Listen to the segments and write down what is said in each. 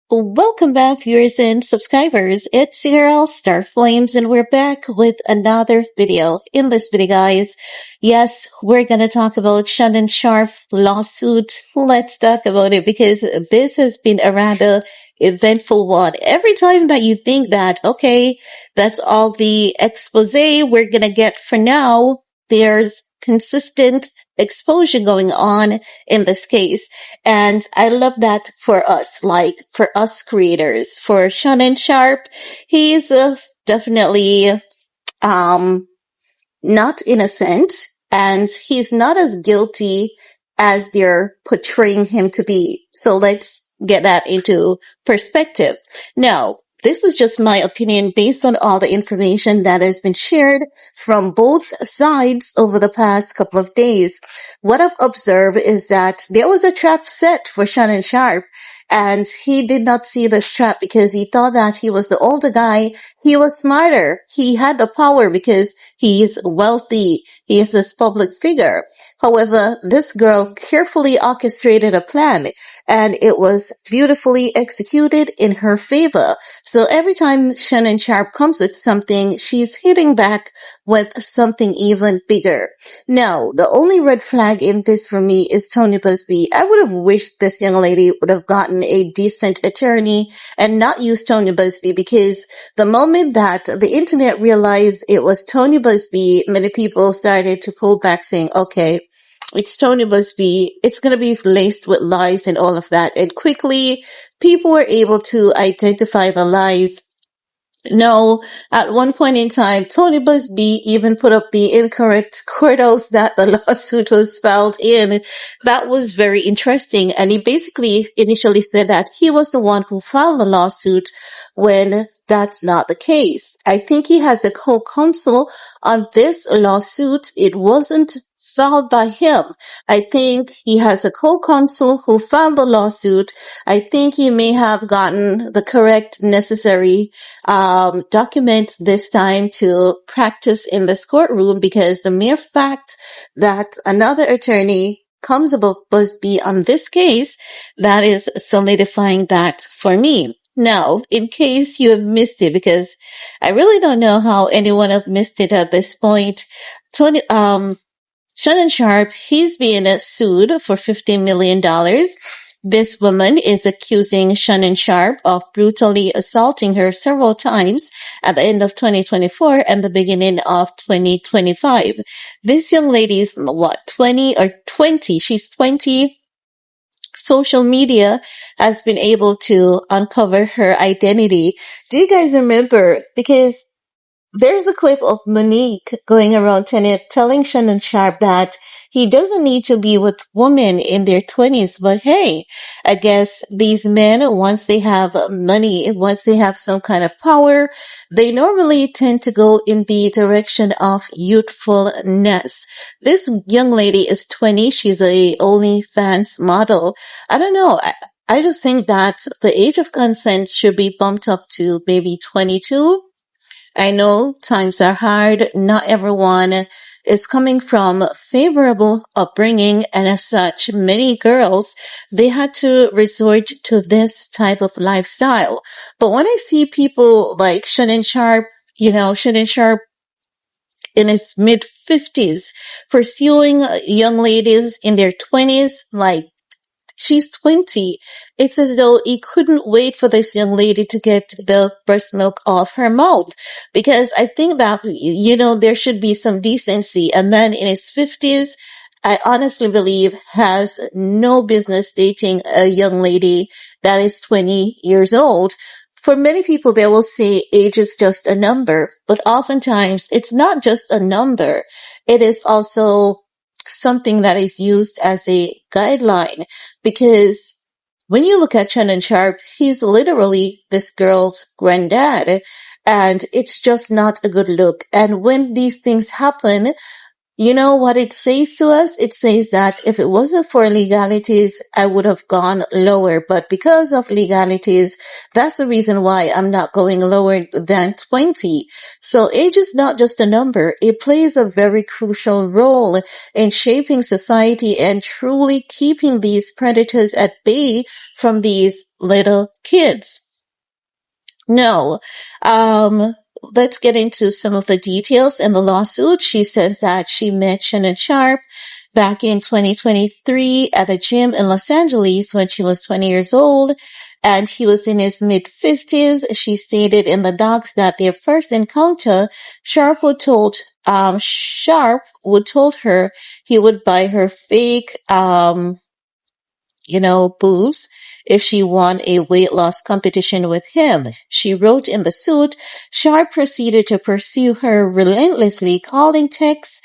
Welcome back, viewers and subscribers. It's your girl, Star Flames, and we're back with another video. In this video, guys, yes, we're gonna talk about Shannon Sharpe lawsuit. Let's talk about it because this has been a rather eventful one. Every time that you think that, okay, that's all the expose we're gonna get for now, there's consistent exposure going on in this case. And I love that for us, like for us creators. For Shannon Sharpe, he's definitely not innocent, and he's not as guilty as they're portraying him to be. So let's get that into perspective. Now, this is just my opinion based on all the information that has been shared from both sides over the past couple of days. What I've observed is that there was a trap set for Shannon Sharpe, and he did not see this trap because he thought that he was the older guy. He was smarter. He had the power because he is wealthy. He is this public figure. However, this girl carefully orchestrated a plan, and it was beautifully executed in her favor. So every time Shannon Sharpe comes with something, she's hitting back with something even bigger. Now, the only red flag in this for me is tonybuzbee. I would have wished this young lady would have gotten a decent attorney and not use tonybuzbee, because the moment that the internet realized it was tonybuzbee, many people started to pull back saying, okay, it's tonybuzbee, it's going to be laced with lies and all of that. And quickly, people were able to identify the lies. No, at one point in time, tonybuzbee even put up the incorrect quarters that the lawsuit was filed in. That was very interesting. And he basically initially said that he was the one who filed the lawsuit when that's not the case. I think he has a co-counsel on this lawsuit. It wasn't filed by him. I think he has a co-counsel who filed the lawsuit. I think he may have gotten the correct necessary documents this time to practice in this courtroom, because the mere fact that another attorney comes above Busbee on this case, that is solidifying that for me. Now, in case you have missed it, because I really don't know how anyone have missed it at this point, Shannon Sharpe, he's being sued for $50 million. This woman is accusing Shannon Sharpe of brutally assaulting her several times at the end of 2024 and the beginning of 2025. This young lady is, 20? She's 20. Social media has been able to uncover her identity. Do you guys remember? Because there's a clip of Monique going around telling Shannon Sharpe that he doesn't need to be with women in their 20s. But hey, I guess these men, once they have money, once they have some kind of power, they normally tend to go in the direction of youthfulness. This young lady is 20. She's a OnlyFans model. I don't know. I just think that the age of consent should be bumped up to maybe 22. I know times are hard. Not everyone is coming from favorable upbringing, and as such, many girls, they had to resort to this type of lifestyle. But when I see people like Shannon Sharpe, Shannon Sharpe in his mid-50s pursuing young ladies in their 20s, like, she's 20. It's as though he couldn't wait for this young lady to get the breast milk off her mouth. Because I think that, there should be some decency. A man in his 50s, I honestly believe, has no business dating a young lady that is 20 years old. For many people, they will say age is just a number. But oftentimes, it's not just a number. It is also something that is used as a guideline, because when you look at Shannon Sharpe, he's literally this girl's granddad, and it's just not a good look. And when these things happen, You know what it says to us? It says that if it wasn't for legalities, I would have gone lower. But because of legalities, that's the reason why I'm not going lower than 20. So age is not just a number. It plays a very crucial role in shaping society and truly keeping these predators at bay from these little kids. No. Um, let's get into some of the details in the lawsuit. She says that she met Shannon Sharpe back in 2023 at a gym in Los Angeles when she was 20 years old, and he was in his mid 50s. She stated in the docs that their first encounter, Sharpe would told her he would buy her fake, boobs if she won a weight loss competition with him. She wrote in the suit, Sharpe proceeded to pursue her relentlessly, texting,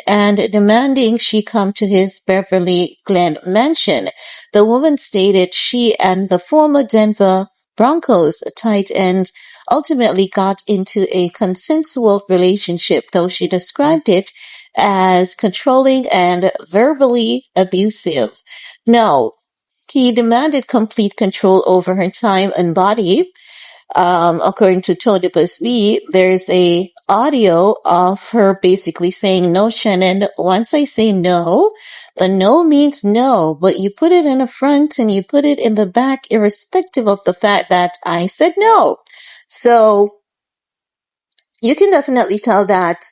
and demanding she come to his Beverly Glen mansion. The woman stated she and the former Denver Broncos tight end ultimately got into a consensual relationship, though she described it as controlling and verbally abusive. No, he demanded complete control over her time and body. According to tonybuzbee, there's a audio of her basically saying, no, Shannon, once I say no, the no means no, but you put it in the front and you put it in the back, irrespective of the fact that I said no. So you can definitely tell that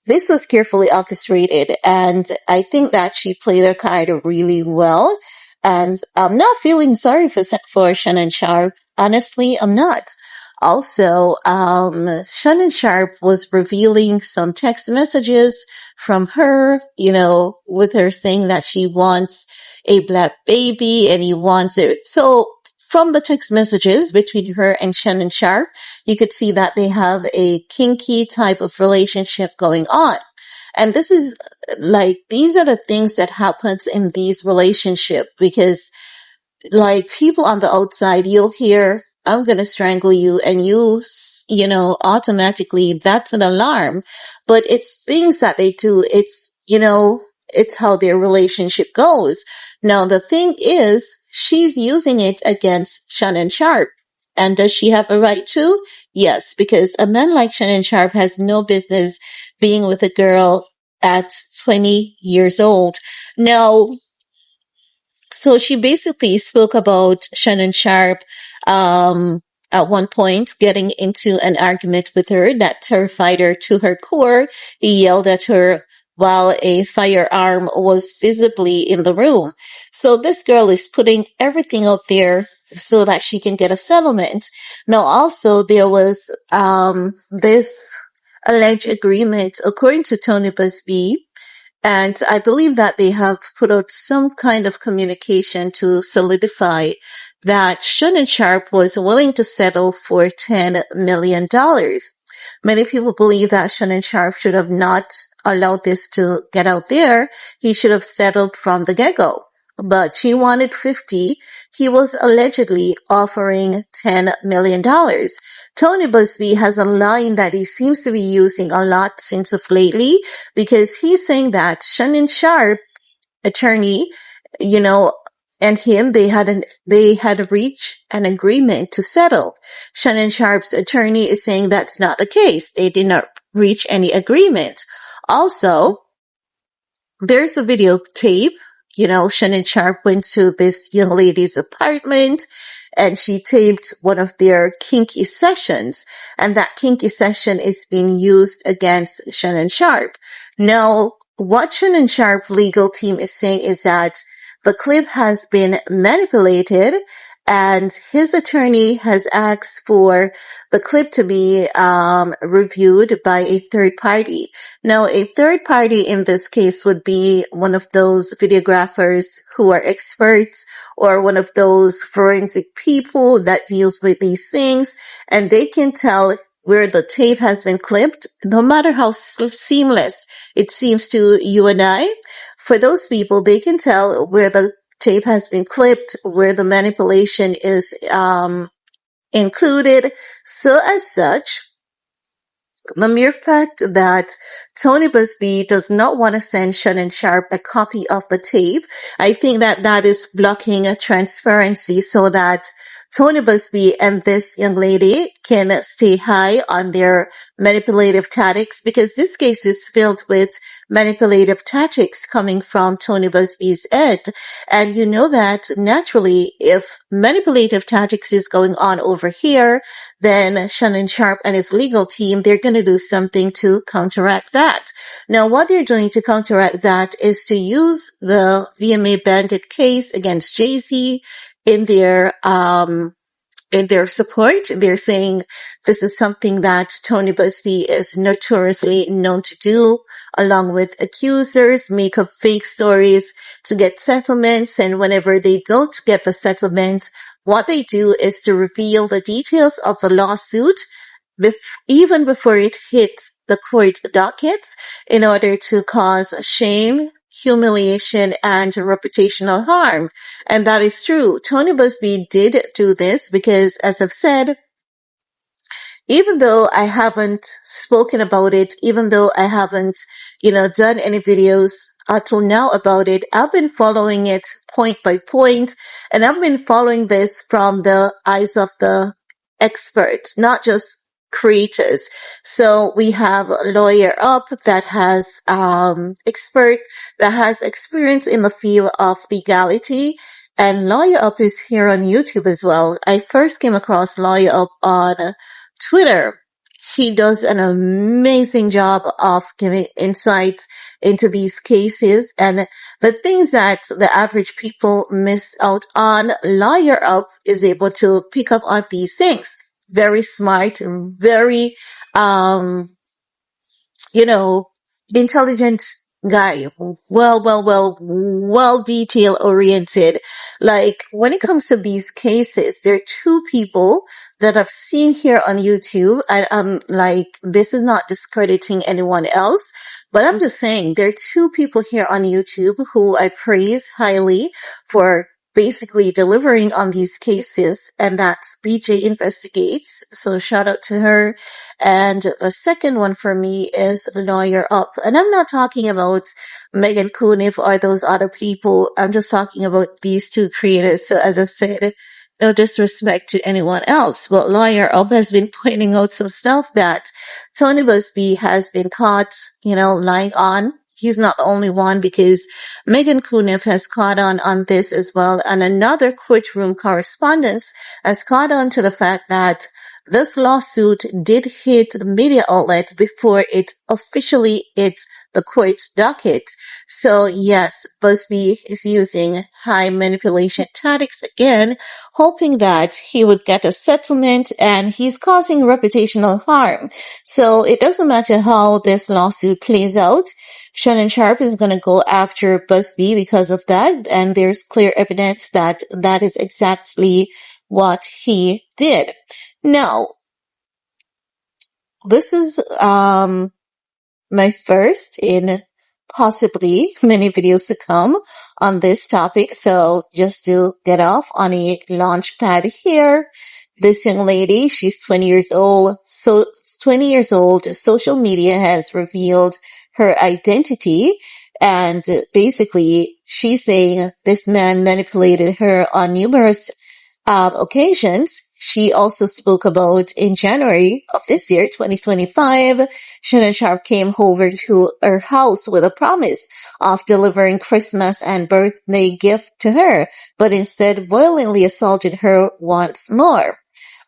this was carefully orchestrated, and I think that she played her card really well. And I'm not feeling sorry for Shannon Sharpe. Honestly, I'm not. Also, Shannon Sharpe was revealing some text messages from her, with her saying that she wants a black baby and he wants it. So from the text messages between her and Shannon Sharpe, you could see that they have a kinky type of relationship going on. And this is these are the things that happens in these relationships because people on the outside, you'll hear, I'm going to strangle you. And automatically that's an alarm, but it's things that they do. It's how their relationship goes. Now, the thing is, she's using it against Shannon Sharpe. And does she have a right to? Yes, because a man like Shannon Sharpe has no business being with a girl at 20 years old. Now, so she basically spoke about Shannon Sharpe at one point getting into an argument with her that terrified her to her core. He yelled at her while a firearm was visibly in the room. So this girl is putting everything out there so that she can get a settlement. Now also there was this alleged agreement according to tonybuzbee, and I believe that they have put out some kind of communication to solidify that Shannon Sharpe was willing to settle for $10 million. Many people believe that Shannon Sharpe should have not allowed this to get out there. He should have settled from the get-go. But she wanted 50. He was allegedly offering $10 million. tonybuzbee has a line that he seems to be using a lot since of lately, because he's saying that Shannon Sharpe, attorney, and him, they had reached an agreement to settle. Shannon Sharpe's attorney is saying that's not the case. They did not reach any agreement. Also, there's a videotape. Shannon Sharpe went to this young lady's apartment and she taped one of their kinky sessions, and that kinky session is being used against Shannon Sharpe. Now, what Shannon Sharpe legal team is saying is that the clip has been manipulated, and his attorney has asked for the clip to be reviewed by a third party. Now, a third party in this case would be one of those videographers who are experts, or one of those forensic people that deals with these things, and they can tell where the tape has been clipped, no matter how seamless it seems to you and I. For those people, they can tell where the tape has been clipped, where the manipulation is included. So as such, The mere fact that Tony Busby does not want to send Shannon Sharpe a copy of the tape, I think that that is blocking transparency so that Tony Busby and this young lady can stay high on their manipulative tactics, because this case is filled with manipulative tactics coming from Tony Busby's end. And you know that naturally, if manipulative tactics is going on over here, then Shannon Sharpe and his legal team, they're going to do something to counteract that. Now, what they're doing to counteract that is to use the VMA Bandit case against Jay-Z in their support. They're saying this is something that Tony Busby is notoriously known to do, along with accusers, make up fake stories to get settlements. And whenever they don't get the settlement, what they do is to reveal the details of the lawsuit even before it hits the court dockets, in order to cause shame, humiliation, and reputational harm. And that is true. Tony Busby did do this because, as I've said, even though I haven't spoken about it, even though I haven't, done any videos until now about it, I've been following it point by point, and I've been following this from the eyes of the experts, not just creators. So we have a Lawyer Up that has that has experience in the field of legality, and Lawyer Up is here on YouTube as well. I first came across Lawyer Up on Twitter. He does an amazing job of giving insights into these cases, and the things that the average people miss out on, Lawyer Up is able to pick up on these things. Very smart, very, intelligent guy. Well detail oriented. Like, when it comes to these cases, there are two people that I've seen here on YouTube. I'm like, this is not discrediting anyone else, but I'm just saying there are two people here on YouTube who I praise highly for basically delivering on these cases, and that's BJ Investigates. So shout out to her. And the second one for me is Lawyer Up. And I'm not talking about Megan Kuniv or those other people. I'm just talking about these two creators. So as I've said, no disrespect to anyone else, but Lawyer Up has been pointing out some stuff that Tony Busby has been caught, lying on. He's not the only one, because Megan Kuniv has caught on this as well. And another courtroom correspondent has caught on to the fact that this lawsuit did hit the media outlets before it officially hit the court docket. So yes, Busby is using high manipulation tactics again, hoping that he would get a settlement, and he's causing reputational harm. So it doesn't matter how this lawsuit plays out. Shannon Sharpe is going to go after Busby because of that, and there's clear evidence that that is exactly what he did. Now, this is my first in possibly many videos to come on this topic. So just to get off on a launch pad here, this young lady, she's 20 years old. So 20 years old, social media has revealed her identity. And basically, she's saying this man manipulated her on numerous occasions. She also spoke about in January of this year, 2025, Shannon Sharpe came over to her house with a promise of delivering Christmas and birthday gift to her, but instead violently assaulted her once more.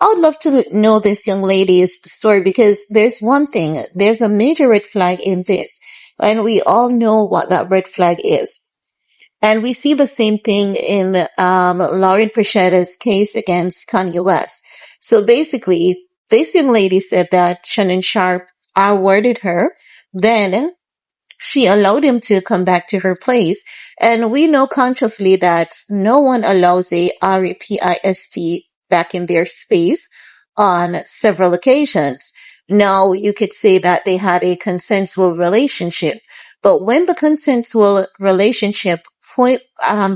I would love to know this young lady's story, because there's one thing, there's a major red flag in this, and we all know what that red flag is. And we see the same thing in Lauren Prechetta's case against Kanye West. So basically, this young lady said that Shannon Sharpe awarded her. Then she allowed him to come back to her place. And we know consciously that no one allows a REPIST back in their space on several occasions. Now, you could say that they had a consensual relationship. But when the consensual relationship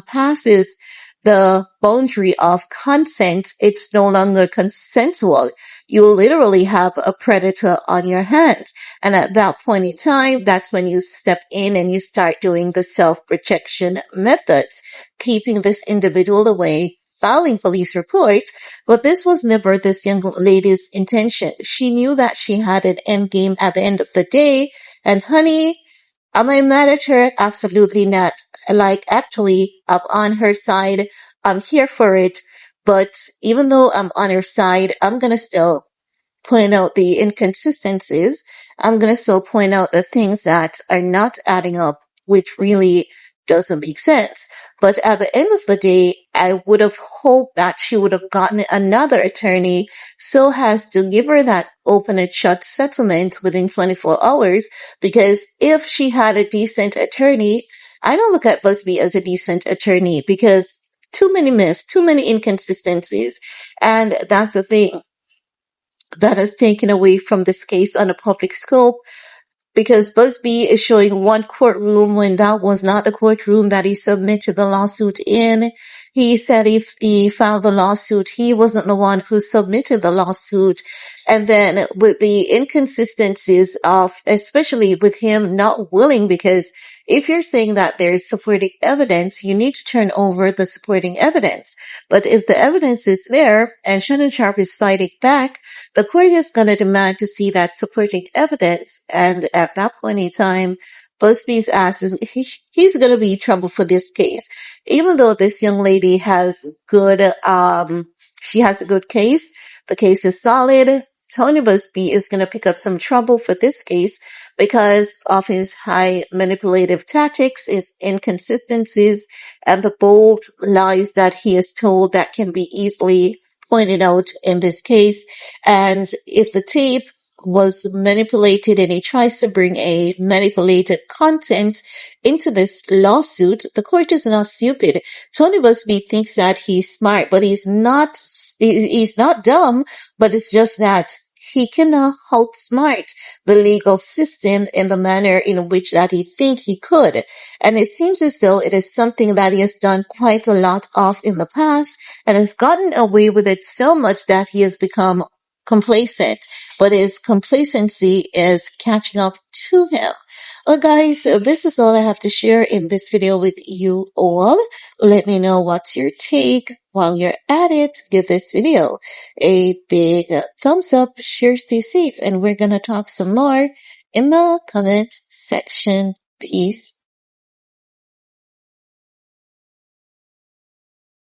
passes the boundary of consent, it's no longer consensual. you literally have a predator on your hands. And at that point in time, that's when you step in and you start doing the self-protection methods, keeping this individual away, filing police reports. But this was never this young lady's intention. She knew that she had an end game at the end of the day. And honey, am I mad at her? Absolutely not. Like, actually, I'm on her side. I'm here for it. But even though I'm on her side, I'm gonna still point out the inconsistencies. I'm going to still point out the things that are not adding up, which really doesn't make sense. But at the end of the day, I would have hoped that she would have gotten another attorney so as to give her that open and shut settlement within 24 hours. Because if she had a decent attorney, I don't look at Busby as a decent attorney because too many myths, too many inconsistencies. And that's the thing that has taken away from this case on a public scope, because Busby is showing one courtroom when that was not the courtroom that he submitted the lawsuit in. He said if he filed the lawsuit, he wasn't the one who submitted the lawsuit. And then with the inconsistencies of, especially with him not willing, because if you're saying that there's supporting evidence, you need to turn over the supporting evidence. But if the evidence is there and Shannon Sharpe is fighting back, the court is going to demand to see that supporting evidence. And at that point in time, Busby's ass is, he's going to be in trouble for this case. Even though this young lady has she has a good case. The case is solid. Tony Busby is going to pick up some trouble for this case because of his high manipulative tactics, his inconsistencies, and the bold lies that he is told that can be easily pointed out in this case. And if the tape was manipulated and he tries to bring a manipulated content into this lawsuit, the court is not stupid. Tony Busby thinks that he's smart, but he's not dumb, but it's just that he cannot outsmart the legal system in the manner in which that he thinks he could. And it seems as though it is something that he has done quite a lot of in the past and has gotten away with it so much that he has become complacent. But his complacency is catching up to him. Well, guys, this is all I have to share in this video with you all. Let me know what's your take. While you're at it, give this video a big thumbs up, share, stay safe, and we're gonna talk some more in the comment section. Peace.